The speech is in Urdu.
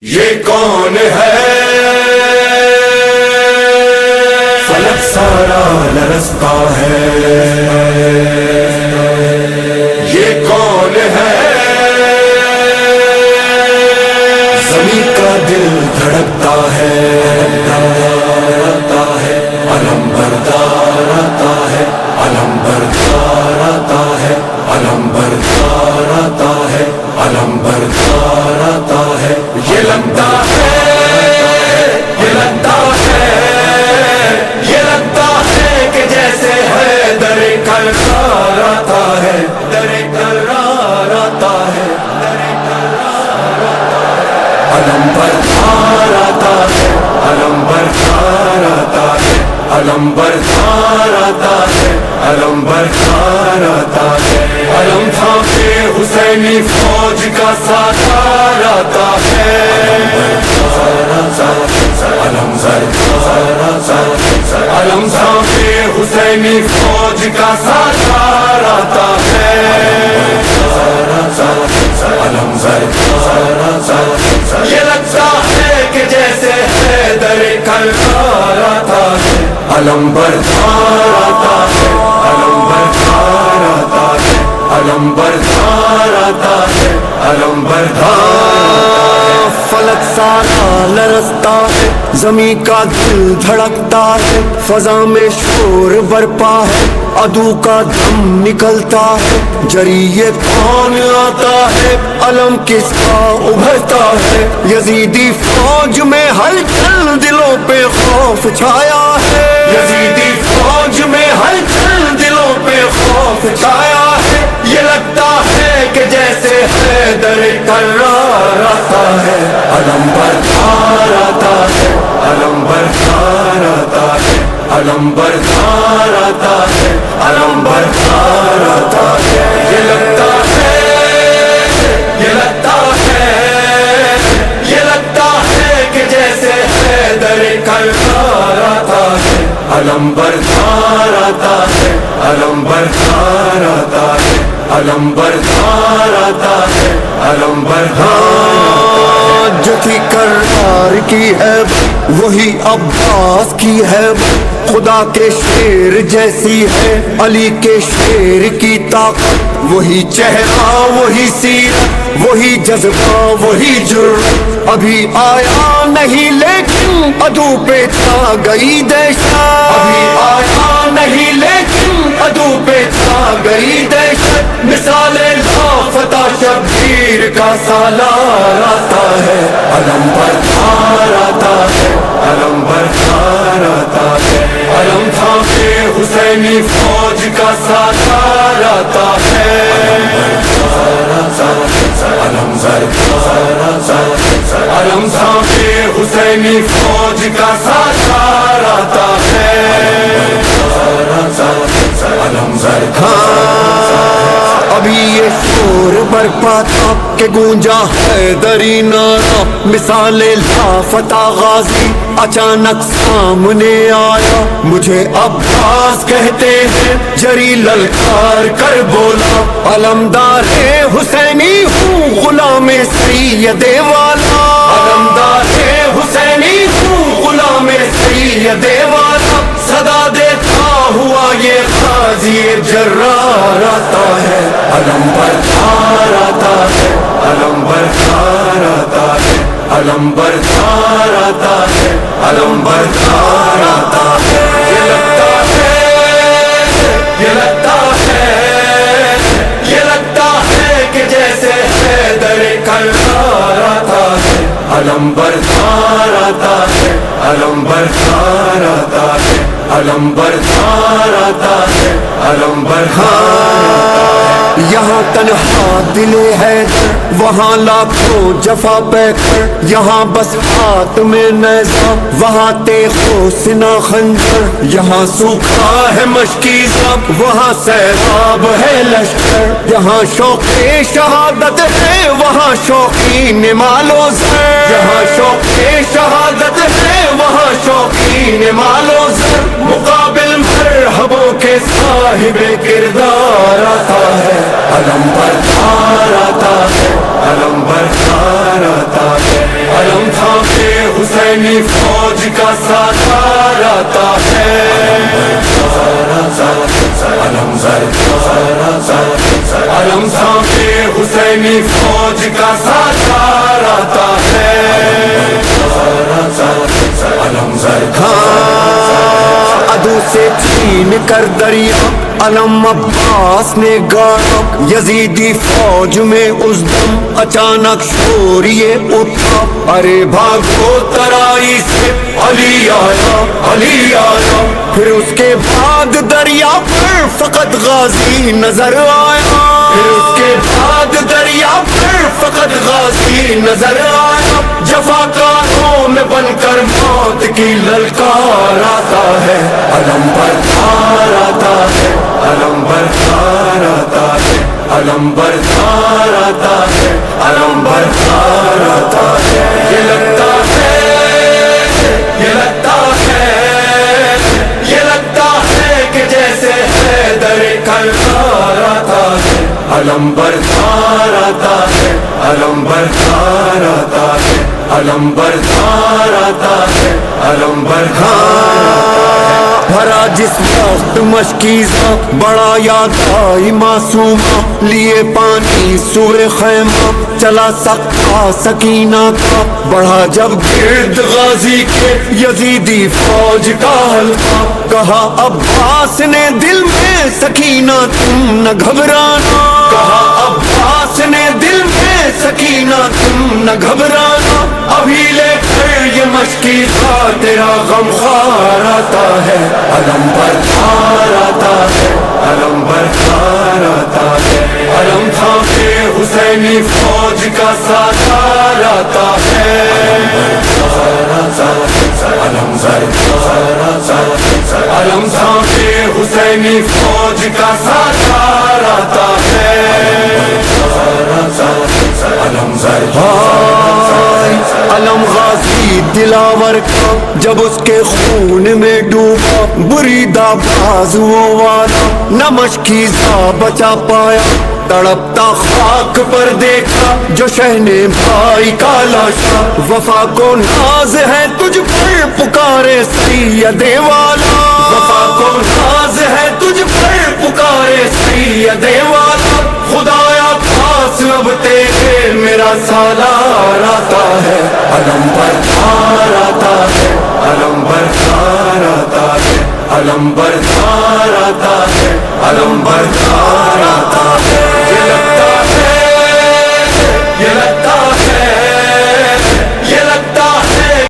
یہ کون ہے فلک سارا لرزتا ہے، یہ کون ہے زمین کا دل دھڑکتا ہے، علم بردار آتا ہے، علم بردار آتا ہے، علم بردار آتا ہے، علم بردار آتا ہے۔ یہ لگتا ہے، یہ لگتا ہے، یہ لگتا ہے کہ جیسے ہے در کرار آتا ہے، در کرار آتا ہے، در کرار آتا ہے۔ علم بردار آتا ہے، علم بردار آتا ہے، علم بردار آتا ہے، علم بردار آتا ہے۔ علم تھا کہ حسینی فوج کا ساتار آتا ہے، علم بردار آتا ہے، علم تھا کہ حسینی فوج کا ساتار آتا ہے، علم بردار آتا ہے۔ یہ لگتا ہے کہ جیسے حیدر کرار آتا ہے، علم بردار آتا ہے، علم بردار آتا ہے، علم بردار آتا ہے، علم بردار۔ فلک سارا لرزتا ہے، زمین کا دل دھڑکتا ہے، فضا میں شور برپا ہے، عدو کا دم نکلتا ہے، جری یہ کون آتا ہے، علم کس کا ابھرتا ہے، یزیدی فوج میں ہلچل دلوں پہ خوف چھایا ہے، یزیدی فوج میں ہلچل دلوں پہ خوف چھایا ہے۔ یہ لگتا ہے کہ جیسے حیدر کرار آتا ہے، علم بردار آتا ہے، علم بردار آتا ہے، علم بردار آتا ہے، علم بردار آتا ہے۔ یہ لگتا ہے، یہ لگتا ہے، یہ لگتا ہے کہ جیسے حیدر کرار آتا ہے، علم بردار آتا ہے، علم بردار آتا ہے، علم بردار آتا ہے، علم بردار۔ جو تھی کرار کی ہے وہی عباس کی ہے، خدا کے شیر جیسی ہے علی کے شیر کی طاقت، وہی چہرہ وہی سیرت وہی جذبہ وہی جرأت، ابھی آیا نہیں لیکن عدو پہ چھا گئی دہشت، ابھی آیا نہیں لیکن عدو پہ چھا گئی دہشت، مثال لافتہ شبیر کا سالار آتا ہے، علم بردار آتا ہے، علم بردار آتا ہے۔ علم تھا کہ حسینی فوج کا ساتار آتا ہے، علم بردار آتا ہے، علم تھا کہ حسینی فوج کا ساتار آتا ہے، علم بردار۔ ابھی یہ شور برپا تھا کہ گونجا حیدری نعرہ، مثال لافتہ غازی اچانک سامنے آیا، مجھے عباس کہتے ہیں جری للکار کر بولا، علمدار حسینی ہوں غلام سید والا، علمدار حسینی ہوں غلام سید والا، صدا دیتا ہوا یہ غازی جرار آتا ہے، علم بردار آتا ہے، علم بردار آتا ہے، علم بردار آتا ہے، علم بردار آتا ہے۔ یہ لگتا ہے، یہ لگتا ہے، یہ لگتا ہے کہ جیسے حیدر کرار آتا ہے، علم بردار آتا ہے، علم بردار آتا ہے، علم بردار آتا ہے، علم بردار آتا ہے۔ یہاں تنہا دل حیدر وہاں لاکھوں جفا پہ کر، یہاں بس ہاتھ میں نیزہ وہاں تیغ و سنا خنجر، یہاں سوکھا ہے مشکی سب وہاں سیلاب ہے لشکر، یہاں شوق شہادت ہے وہاں شوقین مال و زر، یہاں شوق شہادت ہے وہاں شوقین مال و زر، مقابل مرحبوں کے صاحب کردار آتا ہے، علم بردار آتا ہے، علم بردار آتا ہے، علم حسینی فوج کا سردار آتا ہے علم سردار آتا ہے علم سامنے حسینی فوج کا سردار آتا ہے علم عدو سے چھین کر دریا علم عباس نے گایا یزیدی فوج میں اس دم اچانک شور یہ اٹھا ارے بھاگو ترائی سے علی آیا علی آیا پھر اس کے بعد دریا پر فقط غازی نظر آیا پھر اس کے بعد دریا پر فقط غازی نظر آیا جفاکاروں میں بن کر موت کی للکار آتا ہے علم بردار آتا ہے علم بردار آتا ہے علم بردار آتا ہے علم بردار آتا ہے یہ لگتا ہے یہ لگتا ہے یہ لگتا ہے کہ جیسے حیدر کرار آتا ہے علم بردار آتا ہے علم بردار آتا ہے علم بردار آتا ہے علم بردار آتا ہے بھرا جس وقت مشکیزہ بڑا یاد آئی معصومہ لیے پانی سوئے خیمہ چلا سکتا سکینہ کا بڑھا جب گرد غازی کے یزیدی فوج کا حلقہ کہا عباس نے دل میں سکینہ تم نہ گھبرانا کہا عباس نے دل میں سکینہ تم نہ گھبرانا ابھی لے کر یہ مشکیزہ تیرا غمخوار آتا ہے علم بردار آتا ہے علم بردار آتا ہے علم تھامے حسینی فوج کا سردار آتا ہے علم بردار آتا ہے علم تھامے حسینی فوج کا سردار آتا ہے علم علم غازی دلاور کا جب اس کے خون میں ڈوبا بریدہ بازوؤں والا نہ مشکیزہ بچا پایا تڑپتا خاک پر دیکھا جو شہنے بھائی کا لاشا وفا کو ناز ہے تجھ پر پکارے سید والا وفا کو ناز ہے تجھ پر پکارے سید والا خدایا پاس اب تیرے میرا سالار آتا ہے علم بردار آتا ہے علم بردار آتا ہے علم بردار آتا ہے علم بردار آتا ہے